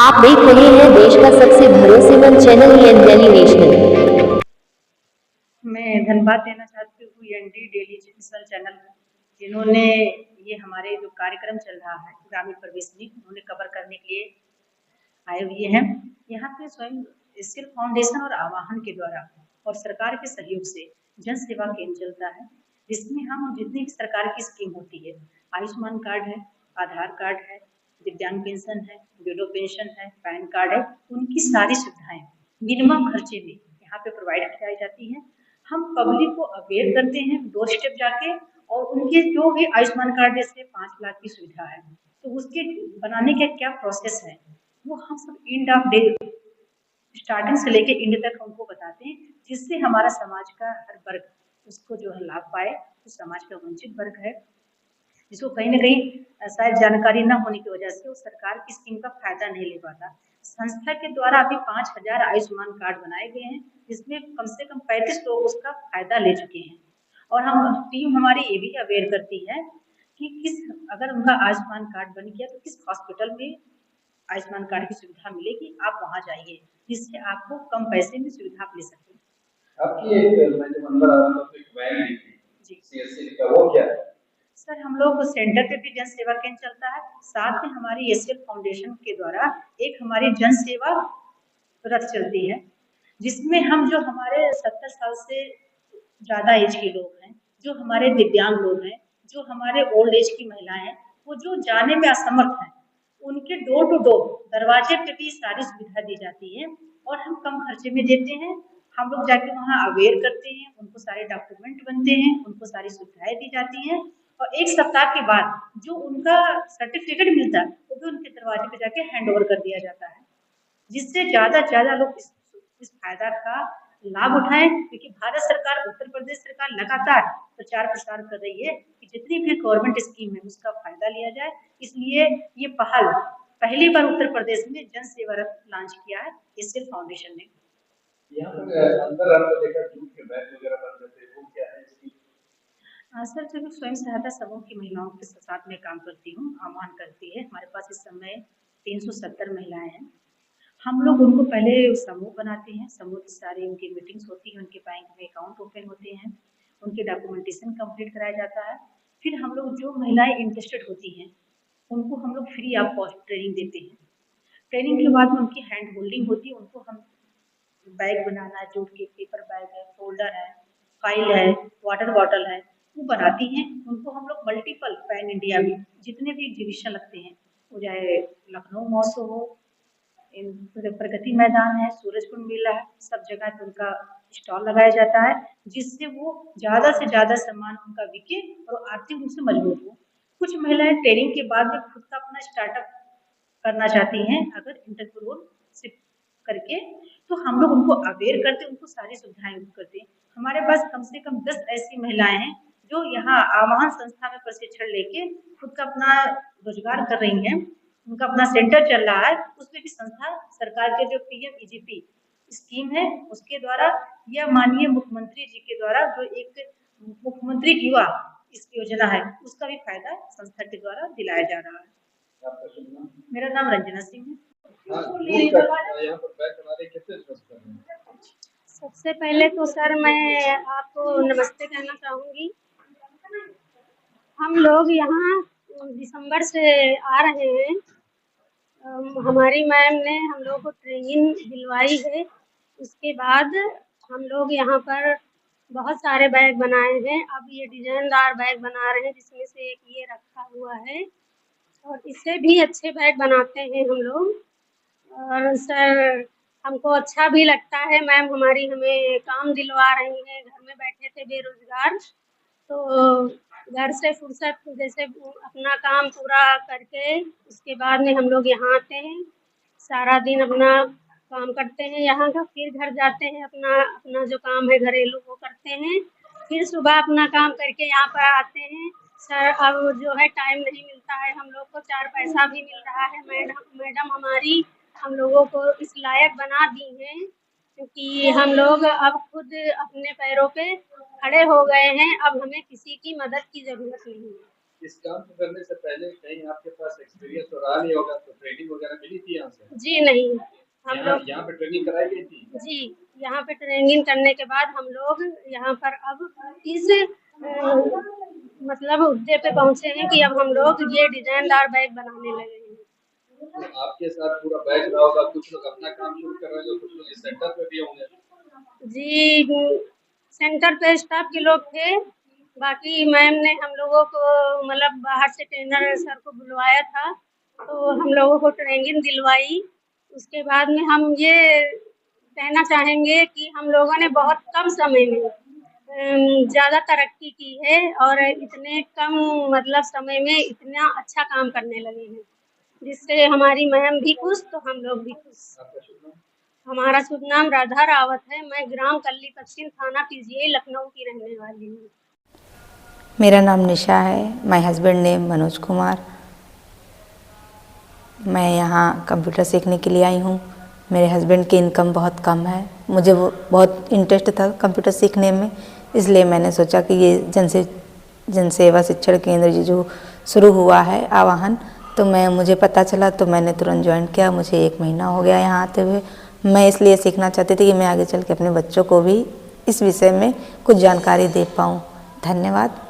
आप देख रहे हैं देश का सबसे भरोसेमंद चैनल डेली नेशनल। मैं धन्यवाद देना चाहती हूँ एनडी डेली नेशनल चैनल को, जिन्होंने ये हमारे जो कार्यक्रम चल रहा है ग्रामीण प्रवेश लीग, उन्होंने कवर करने के लिए आए हुए हैं। यहाँ पे स्वयं स्किल फाउंडेशन और आवाहन के द्वारा और सरकार के सहयोग से जन सेवा केंद्र चलता है, जिसमें हम जितनी सरकार की स्कीम होती है, आयुष्मान कार्ड है, आधार कार्ड है, दिव्यांग पेंशन है, विडो पेंशन है, पैन कार्ड है, उनकी सारी सुविधाएं मिनिमम खर्चे में यहाँ पे प्रोवाइड कराई जाती है। हम पब्लिक को अवेयर करते हैं डोर स्टेप जाके, और उनके जो भी आयुष्मान कार्ड जैसे 5 लाख की सुविधा है, तो उसके बनाने का क्या प्रोसेस है, वो हम सब एंड ऑफ डे स्टार्टिंग से लेके एंड तक हमको बताते हैं, जिससे हमारा समाज का हर वर्ग उसको जो है लाभ पाए। तो समाज का वंचित वर्ग है, जिसको कहीं ना कहीं शायद जानकारी न होने की वजह से वो सरकार की स्कीम का फायदा नहीं ले पाता। संस्था के द्वारा अभी 5,000 आयुष्मान कार्ड बनाए गए हैं, जिसमें कम से कम 35 लोग उसका फायदा ले चुके हैं। और हम टीम हमारी ये भी अवेयर करती है कि किस, अगर उनका आयुष्मान कार्ड बन गया तो किस हॉस्पिटल में आयुष्मान कार्ड की सुविधा मिलेगी, आप वहाँ जाइए, जिससे आपको कम पैसे में सुविधा मिल सके। आपकी एक मैं जब अंदर आ रहा था तो एक वैन थी जी, सीएससी का, वो क्या है? सर हम लोग सेंटर पे भी जन सेवा केंद्र चलता है, साथ में हमारी एसएल फाउंडेशन के द्वारा एक हमारी जन सेवा रथ चलती है, जिसमें हम जो हमारे 70 साल से ज्यादा एज के लोग हैं, जो हमारे दिव्यांग लोग हैं, जो हमारे ओल्ड एज की महिलाएं हैं, वो जो जाने में असमर्थ हैं, उनके डोर टू डोर दरवाजे पे भी सारी सुविधा दी जाती है, और हम कम खर्चे में देते हैं। हम लोग जाके वहाँ अवेयर करते हैं, उनको सारे डॉक्यूमेंट बनते हैं, उनको सारी सुविधाएं दी जाती हैं, और 1 सप्ताह के बाद जो उनका सर्टिफिकेट मिलता है वो भी उनके दरवाजे पे जाके हैंड ओवर कर दिया जाता है, जिससे ज्यादा से ज्यादा लोग इस फायदा का लाभ उठाएं। क्योंकि भारत सरकार, उत्तर प्रदेश सरकार लगातार प्रचार प्रसार कर रही है कि जितनी भी गवर्नमेंट स्कीम है उसका फायदा लिया जाए, इसलिए ये पहल पहली बार उत्तर प्रदेश में जन सेवा रथ लॉन्च किया है एसएल फाउंडेशन ने। यहाँ पर अंदर आपने देखा जूट के बैग वगैरह बन जाते हैं, वो क्या है इसकी? सर जो स्वयं सहायता समूह की महिलाओं के साथ में काम करती हूँ, आह्वान करती है, हमारे पास इस समय 370 महिलाएं हैं। हम लोग उनको पहले समूह बनाते हैं, समूह की सारी उनकी मीटिंग्स होती है, उनके बैंक में अकाउंट ओपन होते हैं, उनके डॉक्यूमेंटेशन कंप्लीट कराया जाता है। फिर हम लोग जो महिलाएं इंटरेस्टेड होती हैं उनको हम लोग फ्री ऑफ कॉस्ट ट्रेनिंग देते हैं। ट्रेनिंग के बाद में उनकी हैंड होल्डिंग होती है, उनको हम बैग बनाना, जूट के पेपर बैग है, फोल्डर है, फाइल है, वाटर बॉटल है, वो बनाती हैं। उनको हम लोग मल्टीपल पैन इंडिया में जितने भी एग्जीबिशन लगते हैं, वो चाहे लखनऊ महोत्सव हो, प्रगति मैदान है, सूरजकुंड मेला है, सब जगह पे उनका स्टॉल लगाया जाता है, जिससे वो ज्यादा से ज्यादा सामान उनका बिके और आर्थिक रूप से मजबूत हो। कुछ महिलाएं ट्रेनिंग के बाद में खुद का अपना स्टार्टअप करना चाहती हैं, अगर एंटरप्रेन्योरशिप करके, तो हम लोग उनको अवेयर करते, उनको सारी सुविधाएं करते हैं। हमारे पास कम से कम 10 ऐसी महिलाएं हैं जो यहाँ आवाहन संस्था में प्रशिक्षण लेके खुद का अपना रोजगार कर रही हैं। उनका अपना सेंटर चल रहा है, उसमें भी संस्था सरकार के जो पीएम-ईजीपी स्कीम है उसके द्वारा, या माननीय मुख्यमंत्री जी के द्वारा जो एक मुख्यमंत्री युवा इस योजना है, उसका भी फायदा संस्था के द्वारा दिलाया जा रहा है। मेरा नाम रंजना सिंह है। सबसे पहले तो सर मैं आपको नमस्ते कहना चाहूँगी। हम लोग यहाँ दिसंबर से आ रहे हैं। हमारी मैम ने हम लोग को ट्रेनिंग दिलवाई है। उसके बाद हम लोग यहाँ पर बहुत सारे बैग बनाए हैं। अब ये डिजाइनदार बैग बना रहे हैं, जिसमें से एक ये रखा हुआ है, और इससे भी अच्छे बैग बनाते हैं हम लोग। और सर हमको अच्छा भी लगता है, मैम हमारी हमें काम दिलवा रही हैं। घर में बैठे थे बेरोजगार, तो घर से फुर्सत जैसे अपना काम पूरा करके उसके बाद में हम लोग यहाँ आते हैं, सारा दिन अपना काम करते हैं यहाँ का, फिर घर जाते हैं, अपना अपना जो काम है घरेलू वो करते हैं, फिर सुबह अपना काम करके यहाँ पर आते हैं। सर अब जो है टाइम नहीं मिलता है हम लोग को, 4 पैसा भी मिल रहा है। मैडम हमारी हम लोगों को इस लायक बना दी हैं, क्योंकि हम लोग अब खुद अपने पैरों पे खड़े हो गए हैं। अब हमें किसी की मदद की ज़रूरत नहीं है। इस काम को करने से पहले कहीं आपके पास एक्सपीरियंस तो रहा नहीं होगा, तो ट्रेनिंग वगैरह मिली थी यहाँ से? जी नहीं, हम लोग यहाँ पे ट्रेनिंग कराई गई थी? जी यहाँ पे ट्रेनिंग करने के बाद हम लोग यहाँ पर अब इस मतलब हुद्दे पे पहुँचे हैं कि अब हम लोग ये डिजाइनदार बैग बनाने लगे हैं। तो आपके साथ पूरा बैच रहा होगा, कुछ लोग अपना काम शुरू कर रहे हैं, कुछ लोग इस सेंटर पे भी होंगे। जी सेंटर पे स्टाफ के लोग थे, बाकी मैम ने हम लोगों को मतलब बाहर से ट्रेनर सर को बुलवाया था, तो हम लोगों को ट्रेनिंग दिलवाई। उसके बाद में हम ये कहना चाहेंगे कि हम लोगों ने बहुत कम समय में ज़्यादा तरक्की की है और इतने कम मतलब समय में इतना अच्छा काम करने लगे हैं, जिससे हमारी मैम भी खुश तो हम लोग भी खुश। आपका शुभ नाम? हमारा शुभ नाम राधा रावत है। मैं ग्राम कल्ली पश्चिम थाना पीजीआई लखनऊ की रहने वाली हूँ। मेरा नाम निशा है, my husband name Manoj Kumar. मैं यहाँ कंप्यूटर सीखने के लिए आई हूँ। मेरे हस्बैंड की इनकम बहुत कम है, मुझे वो बहुत इंटरेस्ट था कंप्यूटर सीखने में, इसलिए मैंने सोचा कि ये जनसेवा शिक्षण केंद्र जो शुरू हुआ है आवाहन, तो मुझे पता चला तो मैंने तुरंत ज्वाइन किया। मुझे 1 महीना हो गया यहाँ आते हुए। मैं इसलिए सीखना चाहती थी कि मैं आगे चल के अपने बच्चों को भी इस विषय में कुछ जानकारी दे पाऊँ। धन्यवाद।